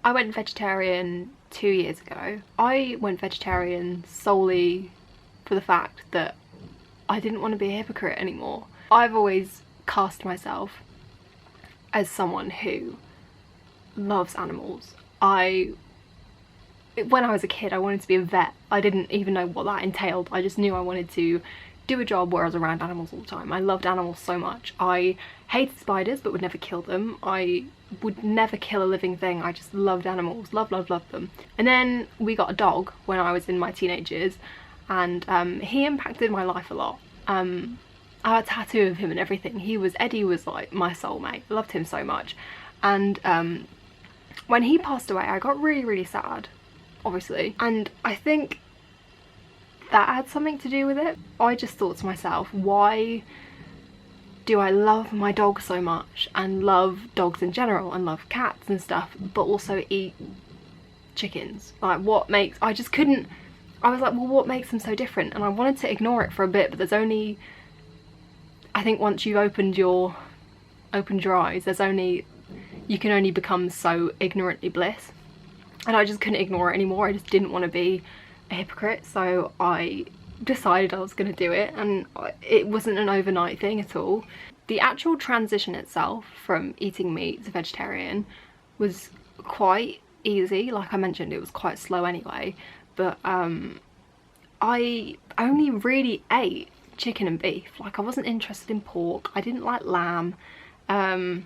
I went vegetarian 2 years ago. I went vegetarian solely for the fact that I didn't want to be a hypocrite anymore. I've always cast myself as someone who loves animals. When I was a kid, I wanted to be a vet. I didn't even know what that entailed. I just knew I wanted to do a job where I was around animals all the time. I loved animals so much. I hated spiders but would never kill them. I would never kill a living thing. I just loved animals, loved them. And then we got a dog when I was in my teenage years, and he impacted my life a lot. I had a tattoo of him and everything. Eddie was like my soulmate. I loved him so much. And when he passed away, I got really sad, obviously. And I think that had something to do with it. I just thought to myself, why do I love my dog so much and love dogs in general and love cats and stuff, but also eat chickens? Like, I just couldn't. I was like, well, what makes them so different? And I wanted to ignore it for a bit, but there's only, I think once you've opened your eyes, you can only become so ignorantly bliss. And I just couldn't ignore it anymore. I just didn't want to be a hypocrite, so I decided I was going to do it, and it wasn't an overnight thing at all. The actual transition itself from eating meat to vegetarian was quite easy. Like I mentioned, it was quite slow anyway, but I only really ate chicken and beef. Like, I wasn't interested in pork, I didn't like lamb, I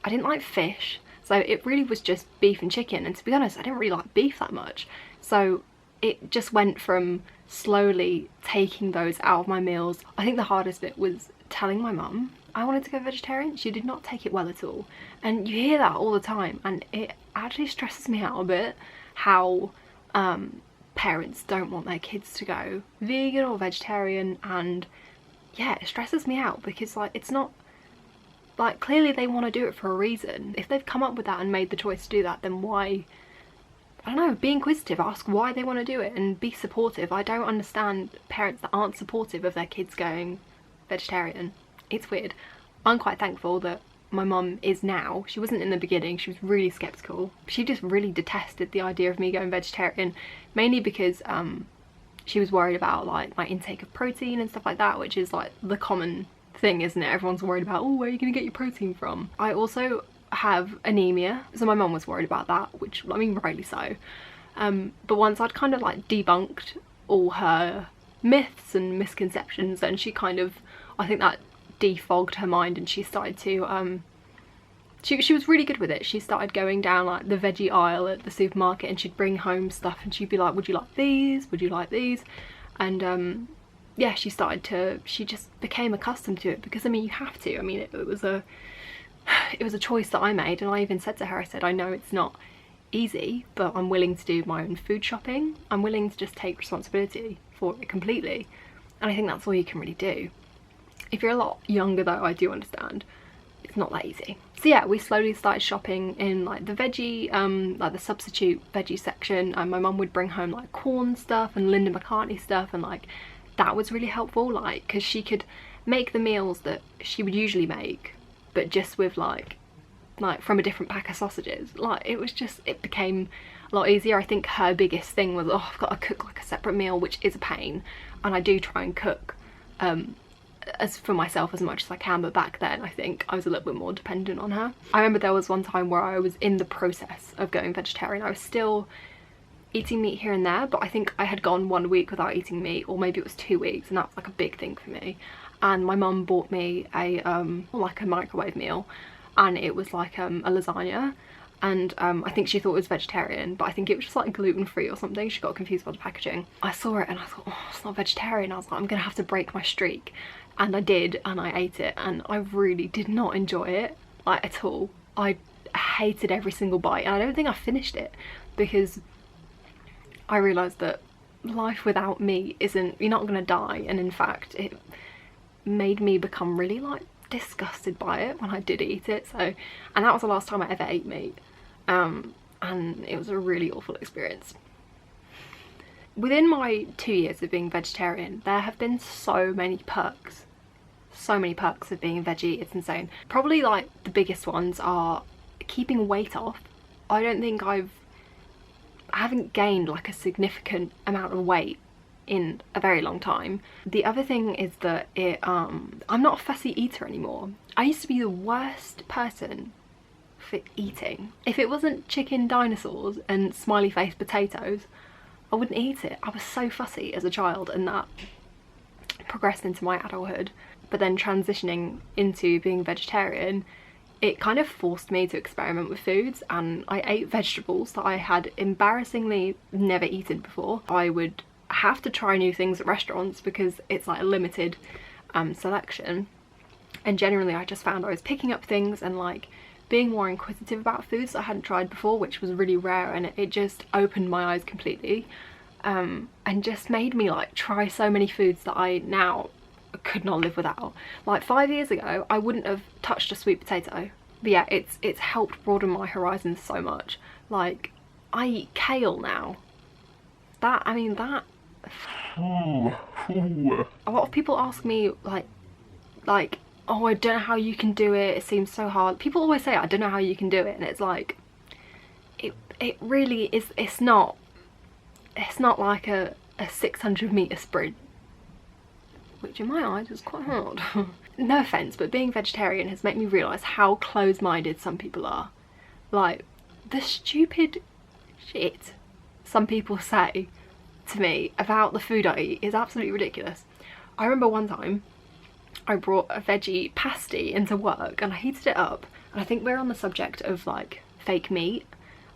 didn't like fish, so it really was just beef and chicken. And to be honest, I didn't really like beef that much, so it just went from slowly taking those out of my meals. I think the hardest bit was telling my mum I wanted to go vegetarian. She did not take it well at all, and you hear that all the time, and it actually stresses me out a bit how parents don't want their kids to go vegan or vegetarian. And yeah, it stresses me out because, like, it's not like, clearly they want to do it for a reason. If they've come up with that and made the choice to do that, then why? I don't know, be inquisitive, ask why they want to do it and be supportive. I don't understand parents that aren't supportive of their kids going vegetarian. It's weird. I'm quite thankful that my mum is now. She wasn't in the beginning, she was really skeptical. She just really detested the idea of me going vegetarian, mainly because she was worried about like my intake of protein and stuff like that, which is like the common thing, isn't it? Everyone's worried about, oh, where are you gonna get your protein from? I also have anemia, so my mum was worried about that, which, I mean, rightly so. But once I'd kind of like debunked all her myths and misconceptions, then she kind of, I think that defogged her mind, and she started to she was really good with it. She started going down like the veggie aisle at the supermarket, and she'd bring home stuff and she'd be like, would you like these, would you like these? And yeah, she just became accustomed to it, because I mean, you have to. I mean, it was a choice that I made, and I even said to her, I said, I know it's not easy, but I'm willing to do my own food shopping. I'm willing to just take responsibility for it completely, and I think that's all you can really do. If you're a lot younger though, I do understand it's not that easy. So yeah, we slowly started shopping in like the veggie, like the substitute veggie section, and my mum would bring home like corn stuff and Linda McCartney stuff, and like that was really helpful, like, because she could make the meals that she would usually make, but just with like from a different pack of sausages. Like, it became a lot easier. I think her biggest thing was, oh, I've got to cook like a separate meal, which is a pain, and I do try and cook as for myself as much as I can, but back then I think I was a little bit more dependent on her. I remember there was one time where I was in the process of going vegetarian. I was still eating meat here and there, but I think I had gone 1 week without eating meat, or maybe it was 2 weeks, and that was like a big thing for me. And my mum bought me a like a microwave meal, and it was like a lasagna, and I think she thought it was vegetarian, but I think it was just like gluten-free or something. She got confused by the packaging. I saw it and I thought, oh, it's not vegetarian. I was like, I'm gonna have to break my streak, and I did, and I ate it, and I really did not enjoy it, like, at all. I hated every single bite, and I don't think I finished it, because I realised that life without meat isn't, you're not gonna die, and in fact it made me become really like disgusted by it when I did eat it. So, and that was the last time I ever ate meat, and it was a really awful experience. Within my 2 years of being vegetarian, there have been so many perks of being a veggie. It's insane. Probably like the biggest ones are keeping weight off. I don't think I haven't gained like a significant amount of weight in a very long time. The other thing is that I'm not a fussy eater anymore. I used to be the worst person for eating. If it wasn't chicken dinosaurs and smiley face potatoes, I wouldn't eat it. I was so fussy as a child, and that progressed into my adulthood. But then transitioning into being vegetarian, it kind of forced me to experiment with foods, and I ate vegetables that I had embarrassingly never eaten before. I would have to try new things at restaurants because it's like a limited selection, and generally I just found I was picking up things and like being more inquisitive about foods that I hadn't tried before, which was really rare, and it just opened my eyes completely, and just made me like try so many foods that I now could not live without. Like 5 years ago I wouldn't have touched a sweet potato, but yeah, it's helped broaden my horizons so much. Like I eat kale now. That, I mean, that a lot of people ask me like, oh, I don't know how you can do it, it seems so hard. People always say I don't know how you can do it, and it's like, it really is. It's not like a 600-meter sprint, which in my eyes is quite hard. No offense, but being vegetarian has made me realise how close-minded some people are. Like, the stupid shit some people say to me about the food I eat is absolutely ridiculous. I remember one time I brought a veggie pasty into work and I heated it up, and I think we're on the subject of like fake meat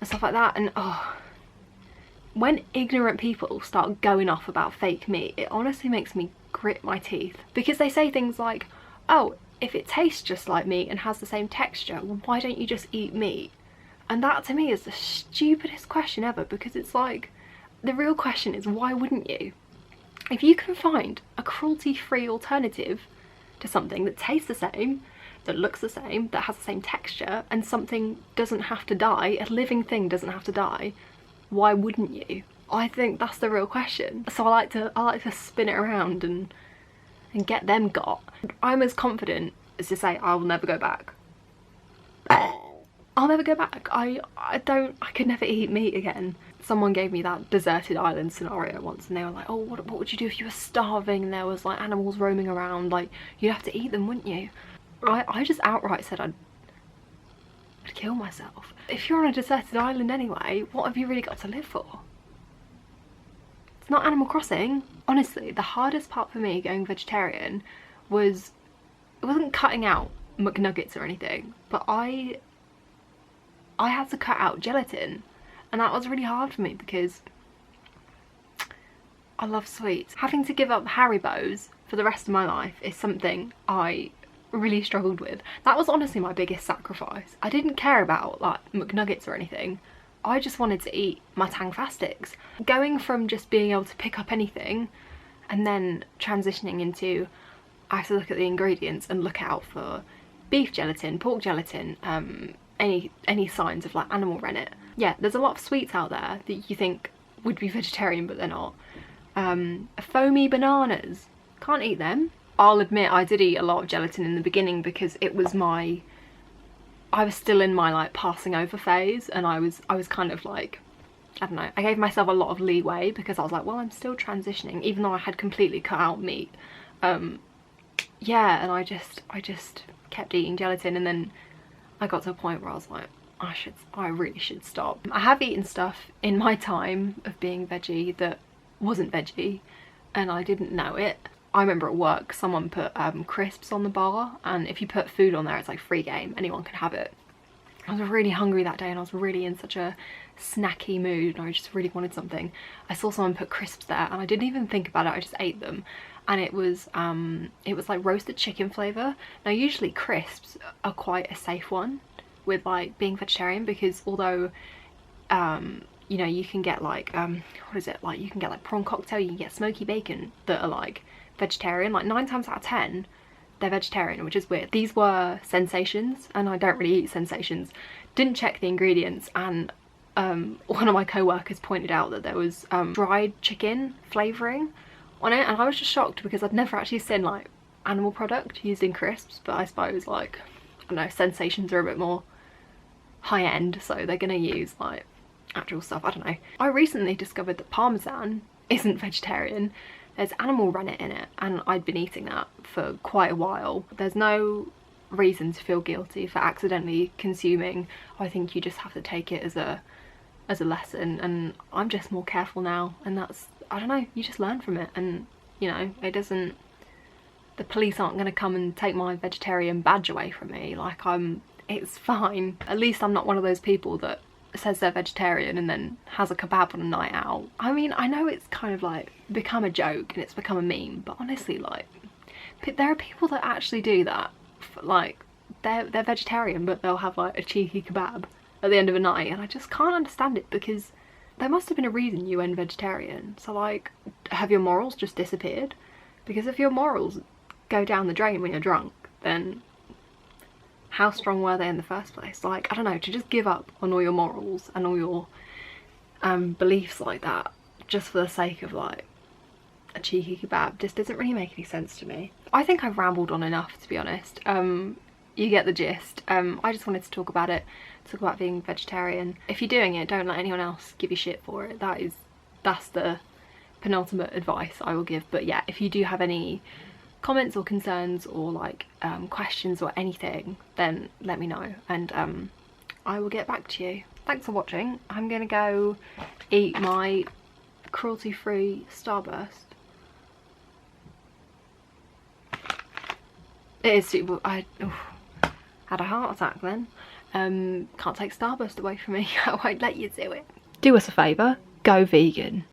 and stuff like that, and oh, when ignorant people start going off about fake meat, it honestly makes me grit my teeth, because they say things like, oh, if it tastes just like meat and has the same texture, well, why don't you just eat meat? And that to me is the stupidest question ever, because it's like, the real question is, why wouldn't you? If you can find a cruelty-free alternative to something that tastes the same, that looks the same, that has the same texture, and something doesn't have to die, a living thing doesn't have to die, why wouldn't you? I think that's the real question. So I like to spin it around and get them got. I'm as confident as to say I will never go back. I'll never go back. I could never eat meat again. Someone gave me that deserted island scenario once, and they were like, oh, what would you do if you were starving and there was like animals roaming around? Like, you'd have to eat them, wouldn't you? I just outright said I'd kill myself. If you're on a deserted island anyway, what have you really got to live for? It's not Animal Crossing. Honestly, the hardest part for me going vegetarian was, it wasn't cutting out McNuggets or anything, but I had to cut out gelatin, and that was really hard for me because I love sweets. Having to give up Haribos for the rest of my life is something I really struggled with. That was honestly my biggest sacrifice. I didn't care about like McNuggets or anything. I just wanted to eat my Tang Fastics. Going from just being able to pick up anything and then transitioning into, I have to look at the ingredients and look out for beef gelatin, pork gelatin, any signs of like animal rennet. Yeah, there's a lot of sweets out there that you think would be vegetarian but they're not. Foamy bananas, can't eat them. I'll admit I did eat a lot of gelatin in the beginning because it was I was still in my like passing over phase, and I was kind of like, I don't know, I gave myself a lot of leeway because I was like, well, I'm still transitioning even though I had completely cut out meat. Yeah, and I just kept eating gelatin, and then I got to a point where I was like, I really should stop. I have eaten stuff in my time of being veggie that wasn't veggie and I didn't know it. I remember at work someone put crisps on the bar, and if you put food on there it's like free game, anyone can have it. I was really hungry that day and I was really in such a snacky mood and I just really wanted something. I saw someone put crisps there and I didn't even think about it, I just ate them, and it was like roasted chicken flavour. Now usually crisps are quite a safe one with like being vegetarian, because although you know, you can get like what is it, like you can get like prawn cocktail, you can get smoky bacon that are like vegetarian, like 9 times out of 10 they're vegetarian, which is weird. These were sensations and I don't really eat sensations. Didn't check the ingredients, and one of my co-workers pointed out that there was dried chicken flavouring on it, and I was just shocked because I'd never actually seen like animal product used in crisps, but I suppose like, I don't know, sensations are a bit more high end, so they're gonna use like actual stuff. I don't know. I recently discovered that parmesan isn't vegetarian. There's animal rennet in it, and I'd been eating that for quite a while. There's no reason to feel guilty for accidentally consuming. I think you just have to take it as a lesson, and I'm just more careful now, and that's, I don't know, you just learn from it. And you know, it doesn't, the police aren't going to come and take my vegetarian badge away from me. Like, it's fine. At least I'm not one of those people that says they're vegetarian and then has a kebab on a night out. I mean, I know it's kind of like become a joke and it's become a meme, but honestly, like, there are people that actually do that. Like, they're vegetarian, but they'll have like a cheeky kebab at the end of a night, and I just can't understand it, because there must have been a reason you went vegetarian. So like, have your morals just disappeared? Because if your morals go down the drain when you're drunk, then how strong were they in the first place? Like, I don't know, to just give up on all your morals and all your beliefs like that just for the sake of like a cheeky kebab just doesn't really make any sense to me. I think I've rambled on enough, to be honest. You get the gist. I just wanted to talk about it, talk about being vegetarian. If you're doing it, don't let anyone else give you shit for it. That's the penultimate advice I will give. But yeah, if you do have any comments or concerns or like questions or anything, then let me know, and I will get back to you. Thanks for watching. I'm gonna go eat my cruelty-free Starburst. It is super. I had a heart attack then. Can't take Starburst away from me. I won't let you do it. Do us a favour, go vegan.